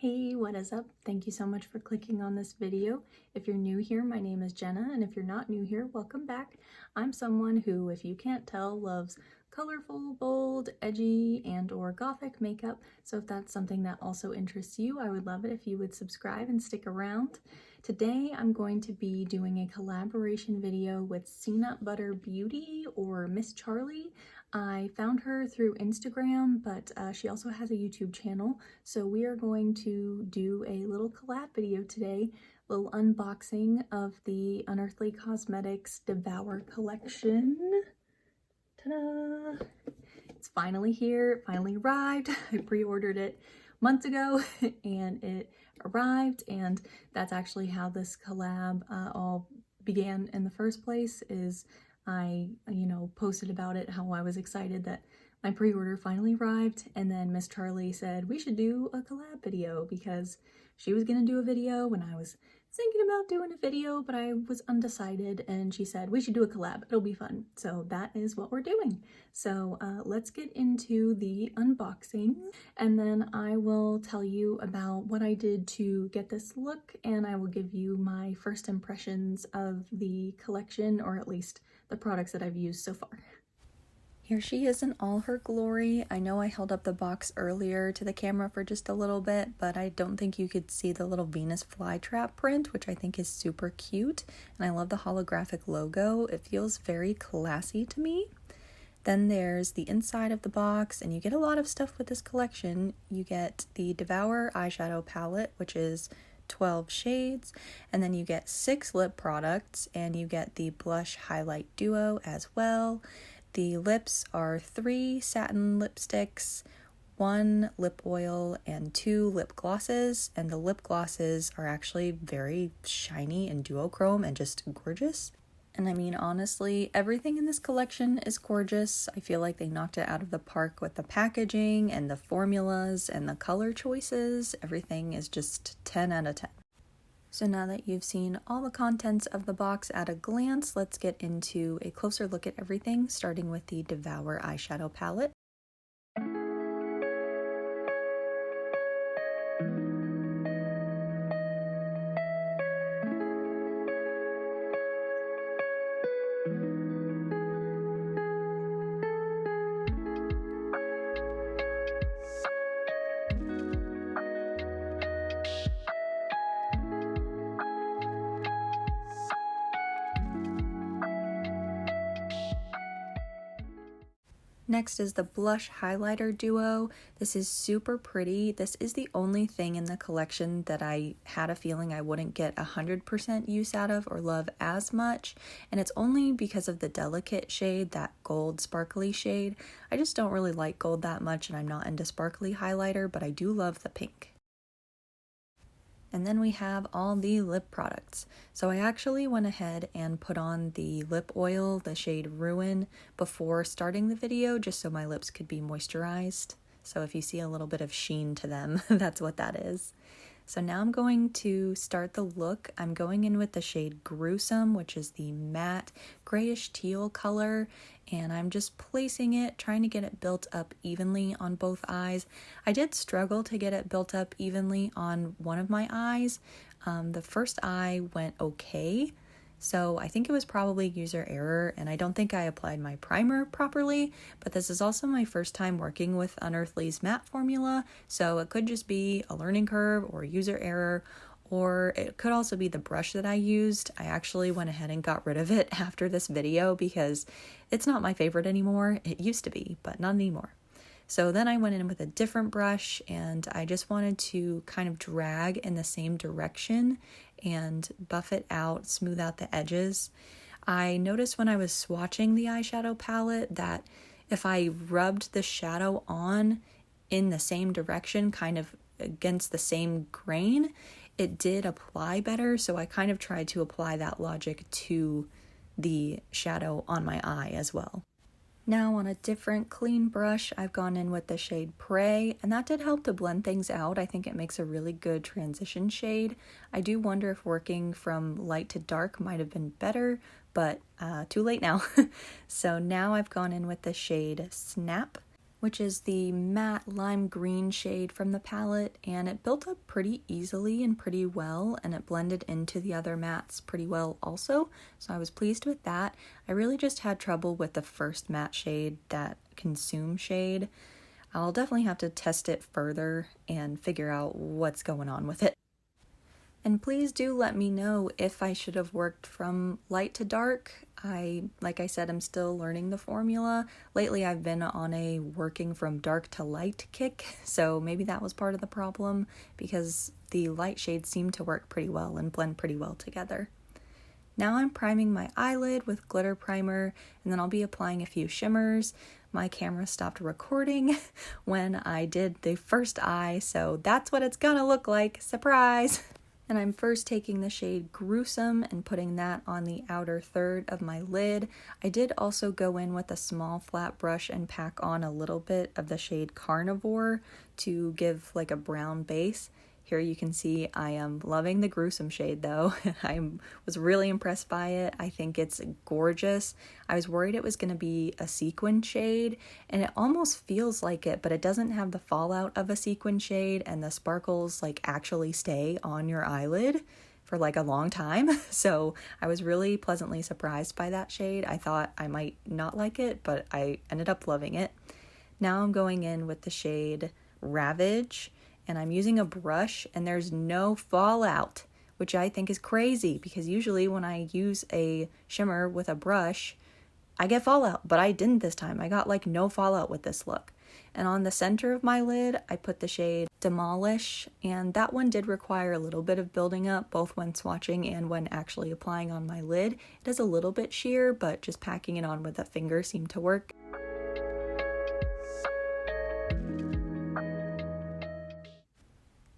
Hey, what is up? Thank you so much for clicking on this video. If you're new here, my name is Jenna, and if you're not new here, welcome back. I'm someone who, if you can't tell, loves colorful, bold, edgy, and/or gothic makeup, so if that's something that also interests you, I would love it if you would subscribe and stick around. Today, I'm going to be doing a collaboration video with Peanut Butter Beauty, or Miss Charlie. I found her through Instagram, but she also has a YouTube channel, so we are going to do a little collab video today, a little unboxing of the Unearthly Cosmetics Devour collection. Ta-da! It's finally here, it finally arrived. I pre-ordered it months ago and it arrived, and that's actually how this collab all began in the first place. Is I, posted about it, how I was excited that my pre-order finally arrived, and then Miss Charlie said we should do a collab video because she was gonna do a video when I was thinking about doing a video, but I was undecided, and she said we should do a collab, it'll be fun. So that is what we're doing. So let's get into the unboxing, and then I will tell you about what I did to get this look, and I will give you my first impressions of the collection, or at least the products that I've used so far. Here she is in all her glory. I know I held up the box earlier to the camera for just a little bit, but I don't think you could see the little Venus flytrap print, which I think is super cute. And I love the holographic logo. It feels very classy to me. Then there's the inside of the box, and you get a lot of stuff with this collection. You get the Devour eyeshadow palette, which is 12 shades, and then you get 6 lip products, and you get the blush highlight duo as well. The lips are 3 satin lipsticks, 1 lip oil, and 2 lip glosses, and the lip glosses are actually very shiny and duochrome and just gorgeous. And I mean, honestly, everything in this collection is gorgeous. I feel like they knocked it out of the park with the packaging and the formulas and the color choices. Everything is just 10 out of 10. So now that you've seen all the contents of the box at a glance, let's get into a closer look at everything, starting with the Devour eyeshadow palette. Next is the blush highlighter duo. This is super pretty. This is the only thing in the collection that I had a feeling I wouldn't get 100% use out of or love as much, and it's only because of the delicate shade, that gold sparkly shade. I just don't really like gold that much, and I'm not into sparkly highlighter, but I do love the pink. And then we have all the lip products. So I actually went ahead and put on the lip oil, the shade Ruin, before starting the video, just so my lips could be moisturized. So if you see a little bit of sheen to them, that's what that is. So now I'm going to start the look. I'm going in with the shade Gruesome, which is the matte grayish teal color, and I'm just placing it, trying to get it built up evenly on both eyes. I did struggle to get it built up evenly on one of my eyes. The first eye went okay, so I think it was probably user error, and I don't think I applied my primer properly, but this is also my first time working with Unearthly's matte formula, so it could just be a learning curve or user error, or it could also be the brush that I used. I actually went ahead and got rid of it after this video because it's not my favorite anymore. It used to be, but not anymore. So then I went in with a different brush, and I just wanted to kind of drag in the same direction and buff it out, smooth out the edges. I noticed when I was swatching the eyeshadow palette that if I rubbed the shadow on in the same direction, kind of against the same grain, it did apply better. So I kind of tried to apply that logic to the shadow on my eye as well. Now on a different clean brush, I've gone in with the shade Prey, and that did help to blend things out. I think it makes a really good transition shade. I do wonder if working from light to dark might have been better, but too late now. So now I've gone in with the shade Snap, which is the matte lime green shade from the palette, and it built up pretty easily and pretty well, and it blended into the other mattes pretty well also, so I was pleased with that. I really just had trouble with the first matte shade, that Consume shade. I'll definitely have to test it further and figure out what's going on with it. And please do let me know if I should have worked from light to dark. Like I said, I'm still learning the formula. Lately I've been on a working from dark to light kick, so maybe that was part of the problem, because the light shades seem to work pretty well and blend pretty well together. Now I'm priming my eyelid with glitter primer, and then I'll be applying a few shimmers. My camera stopped recording when I did the first eye, so that's what it's gonna look like. Surprise! And I'm first taking the shade Gruesome and putting that on the outer third of my lid. I did also go in with a small flat brush and pack on a little bit of the shade Carnivore to give like a brown base. Here you can see I am loving the Gruesome shade though. I was really impressed by it. I think it's gorgeous. I was worried it was going to be a sequin shade, and it almost feels like it, but it doesn't have the fallout of a sequin shade, and the sparkles like actually stay on your eyelid for like a long time. So I was really pleasantly surprised by that shade. I thought I might not like it, but I ended up loving it. Now I'm going in with the shade Ravage, and I'm using a brush, and there's no fallout, which I think is crazy, because usually when I use a shimmer with a brush, I get fallout, but I didn't this time. I got like no fallout with this look. And on the center of my lid, I put the shade Demolish, and that one did require a little bit of building up, both when swatching and when actually applying on my lid. It is a little bit sheer, but just packing it on with a finger seemed to work.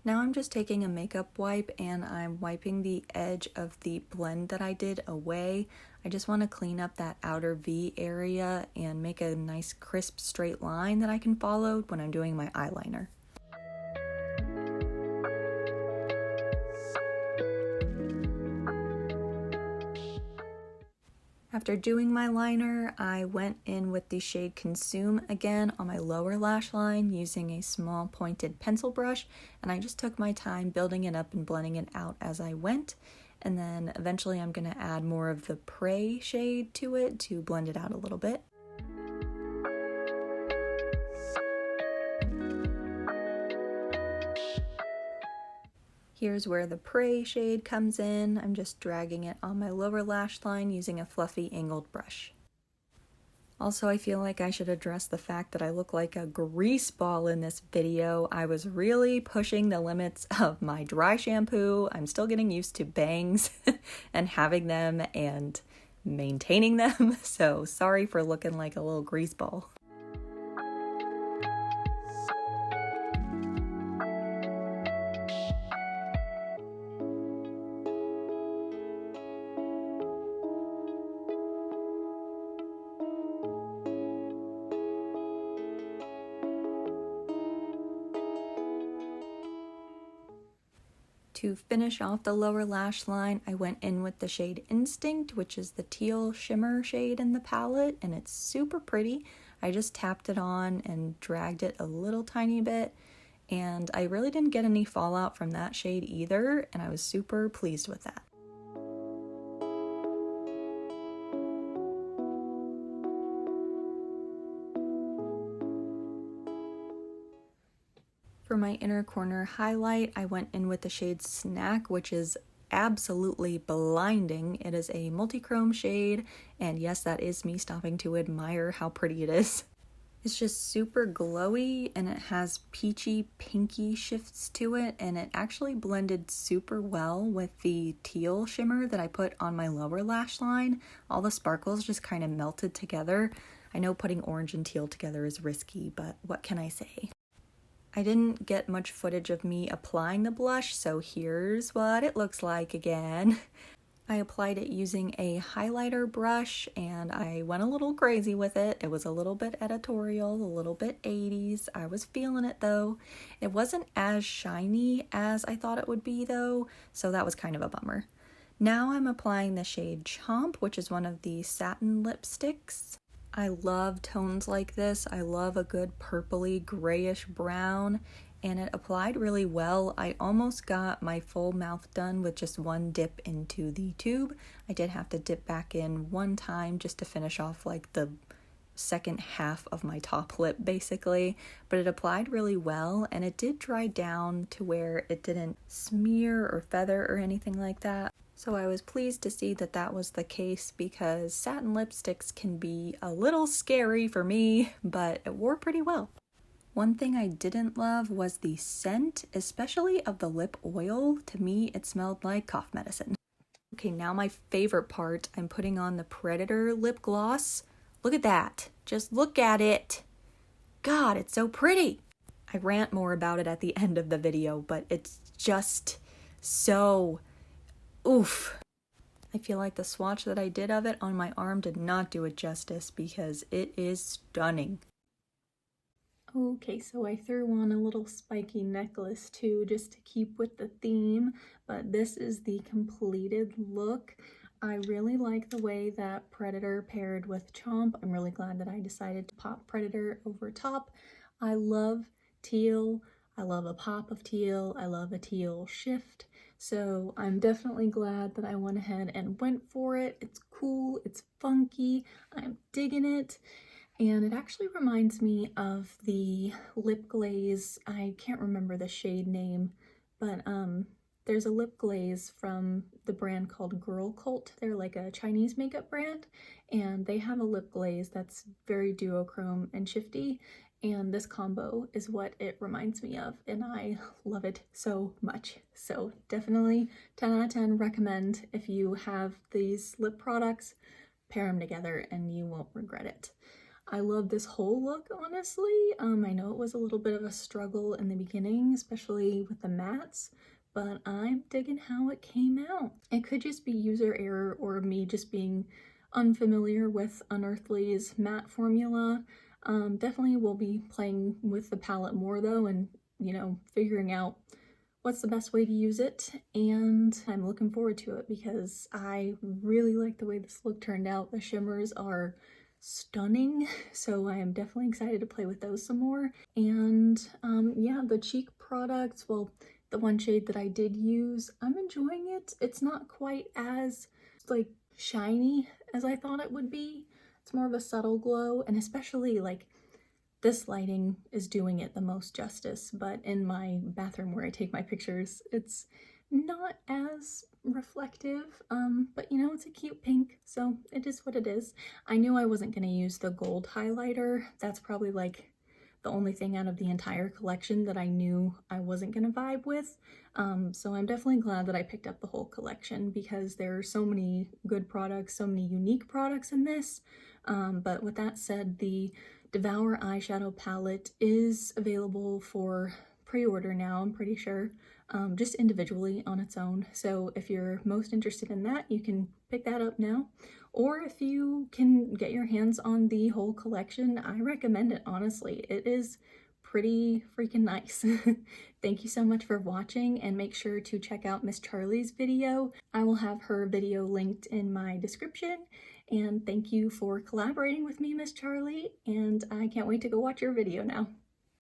Now I'm just taking a makeup wipe and I'm wiping the edge of the blend that I did away. I just want to clean up that outer V area and make a nice crisp straight line that I can follow when I'm doing my eyeliner. After doing my liner, I went in with the shade Consume again on my lower lash line using a small pointed pencil brush, and I just took my time building it up and blending it out as I went. And then eventually I'm going to add more of the Prey shade to it to blend it out a little bit. Here's where the Prey shade comes in. I'm just dragging it on my lower lash line using a fluffy angled brush. Also, I feel like I should address the fact that I look like a grease ball in this video. I was really pushing the limits of my dry shampoo. I'm still getting used to bangs and having them and maintaining them, so sorry for looking like a little grease ball. To finish off the lower lash line, I went in with the shade Instinct, which is the teal shimmer shade in the palette, and it's super pretty. I just tapped it on and dragged it a little tiny bit, and I really didn't get any fallout from that shade either, and I was super pleased with that. For my inner corner highlight, I went in with the shade Snack, which is absolutely blinding. It is a multi-chrome shade, and yes, that is me stopping to admire how pretty it is. It's just super glowy, and it has peachy pinky shifts to it, and it actually blended super well with the teal shimmer that I put on my lower lash line. All the sparkles just kind of melted together. I know putting orange and teal together is risky, but what can I say? I didn't get much footage of me applying the blush, so here's what it looks like again. I applied it using a highlighter brush, and I went a little crazy with it. It was a little bit editorial, a little bit 80s. I was feeling it though. It wasn't as shiny as I thought it would be though, so that was kind of a bummer. Now I'm applying the shade Chomp, which is one of the satin lipsticks. I love tones like this. I love a good purpley grayish brown, and it applied really well. I almost got my full mouth done with just one dip into the tube. I did have to dip back in one time just to finish off like the second half of my top lip basically, but it applied really well, and it did dry down to where it didn't smear or feather or anything like that. So I was pleased to see that that was the case, because satin lipsticks can be a little scary for me, but it wore pretty well. One thing I didn't love was the scent, especially of the lip oil. To me, it smelled like cough medicine. Okay, now my favorite part, I'm putting on the Predator lip gloss. Look at that. Just look at it. God, it's so pretty. I rant more about it at the end of the video, but it's just so oof. I feel like the swatch that I did of it on my arm did not do it justice, because it is stunning. Okay, so I threw on a little spiky necklace too, just to keep with the theme, but this is the completed look. I really like the way that Predator paired with Chomp. I'm really glad that I decided to pop Predator over top. I love teal. I love a pop of teal. I love a teal shift. So I'm definitely glad that I went ahead and went for it. It's cool. It's funky. I'm digging it. And it actually reminds me of the lip glaze. I can't remember the shade name, but there's a lip glaze from the brand called Girl Cult. They're like a Chinese makeup brand, and they have a lip glaze that's very duochrome and shifty, and this combo is what it reminds me of, and I love it so much. So definitely 10 out of 10 recommend. If you have these lip products, pair them together and you won't regret it. I love this whole look, honestly. I know it was a little bit of a struggle in the beginning, especially with the mattes, but I'm digging how it came out. It could just be user error or me just being unfamiliar with Unearthly's matte formula. Definitely will be playing with the palette more though, and figuring out what's the best way to use it, and I'm looking forward to it because I really like the way this look turned out. The shimmers are stunning, so I am definitely excited to play with those some more. And yeah, the cheek products, well, the one shade that I did use, I'm enjoying it. It's not quite as like shiny as I thought it would be. It's more of a subtle glow, and especially like this lighting is doing it the most justice, but in my bathroom where I take my pictures, it's not as reflective, but it's a cute pink, so it is what it is. I knew I wasn't going to use the gold highlighter. That's probably like the only thing out of the entire collection that I knew I wasn't going to vibe with, so I'm definitely glad that I picked up the whole collection, because there are so many good products, so many unique products in this. But with that said, the Devour eyeshadow palette is available for pre-order now, I'm pretty sure, just individually on its own. So if you're most interested in that, you can pick that up now. Or if you can get your hands on the whole collection, I recommend it, honestly. It is pretty freaking nice. Thank you so much for watching, and make sure to check out Miss Charlie's video. I will have her video linked in my description. And thank you for collaborating with me, Miss Charlie, and I can't wait to go watch your video now.